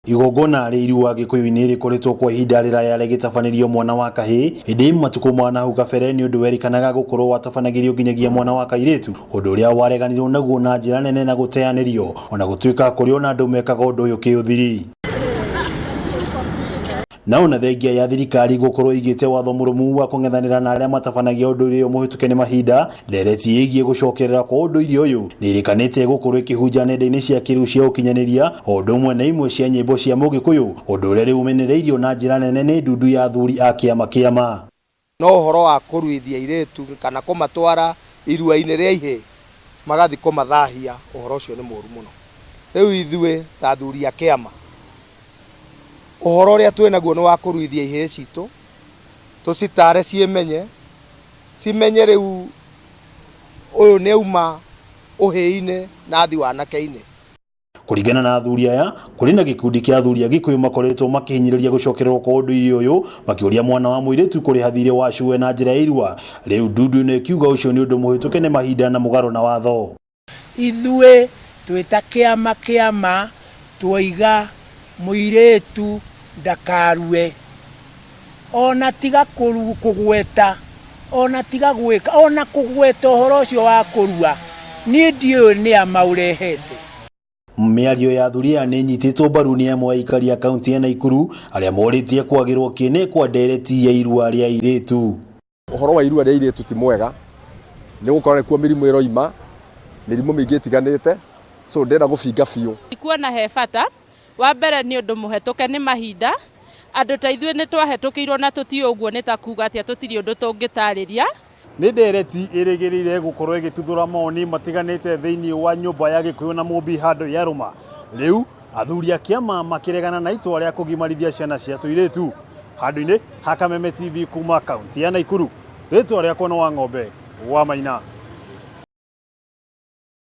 Igongona rĩa irua gikuyu-ini rikoretwo kwa ihinda riraya rĩgĩtabanirio mwana wa kahĩĩ ĩndĩ matuko mwana hau kabere nĩ ũndũ werĩkanaga gũkorwo watabanagĩrio nginyagia mwana wa kairetu, ũndũ ũrĩa wareganirwo naguo na njĩra nene na gũteanĩrio ona gũtuĩka kũrĩ ona andũ mekaga ũndũ ũyũ kĩũthiri. Na ona thengia ya thirikari gũkorwo igĩte watho mũrũmu wa kũng'ethanĩra na arĩa matabanagia ũndũire ũyũ mũhĩtũke nĩ mahinda, ndereti ĩgiĩ gũcokerera kwa ũndũire ũyũ nĩ ĩrĩkanĩte gũkorwo ĩkĩhunja nenda-inĩ cia kiriu cia ũkinyanĩria o ũndũ ũmwe na imwe cia nyĩmbo cia mugikuyu, ũndũ ũrĩa rĩu ũmenereirio na njĩra nene nĩ Ndundu ya athuri a Kiama. No ũhoro wa kũruithia airitu kana kũmatwara irua-inĩ rĩa ihĩ magathi kũmathahia, ũhoro ũcio nĩ mũru mũno. Rĩu ithuĩ ta athuri a Kiama ũhoro ũrĩa twĩnaguo nĩ wa kũruithia ihĩ citũ, tũcitare cimenye rĩu ũyũ nĩ uma ũhĩ-inĩ na athi wanake-inĩ. Kũringana na athuri aya, kũrĩ na gĩkundi kĩa athuri a gikuyu makoretwo makĩhinyĩrĩria gũcokererwo kwa ũndũire ũyũ, makĩũria mwana wa mũirĩtu kũrĩha thirĩ wa cuwe na njĩra ya irua. Rĩu Ndundu nĩ kiuga ũcio nĩ ũndũ mũhĩtũke nĩ mahinda na mugaru na watho. Ithuĩ twĩta Kiama twoiga mũirĩtu ndakarue, ona tiga kũgweta, ona tiga gwĩka, ona kũgweta ũhoro ũcio wa kũrua, niĩ ndiũĩ nĩ a maũrehete. Mĩario ya athuri aya nĩ nyitĩtwo mbaru nĩ amwe a aikari a kaunti ya Naikuru arĩa morĩtie kwagĩrwo kĩene kwa ndereti ya irua rĩa airitu. Ũhoro wa irua rĩa airitu ti mwega, nĩ gũkorwo kuo mĩrimũ ĩroima, mĩrimũ mĩingĩ ĩtiganĩte, so ndĩrenda gũbinga biũ. Kuona he bata wa mbere nĩ ũndũ mũhetũke nĩ mahinda, andũ ta ithuĩ nĩ twahĩtũkĩirwo na tũtiĩ ũguo nĩ ta kuuga atĩ tũtirĩ ũndũ tũngĩtarĩria. Nĩ ndereti ĩrĩgĩrĩire gũkorwo ĩgĩtuthũra mawoni matiganĩte thĩinĩ wa nyũmba ya gĩkũyũ na mũmbi handũ ya rũma. Rĩu athuri a Kiama makĩregana na itua rĩa kũgimarithia ciana cia tũirĩtu. Handũ-inĩ ha Kameme TV kuma kaunti ya Naikuru, rĩtwa rĩakwa nĩ wa ng'ombe wa Maina.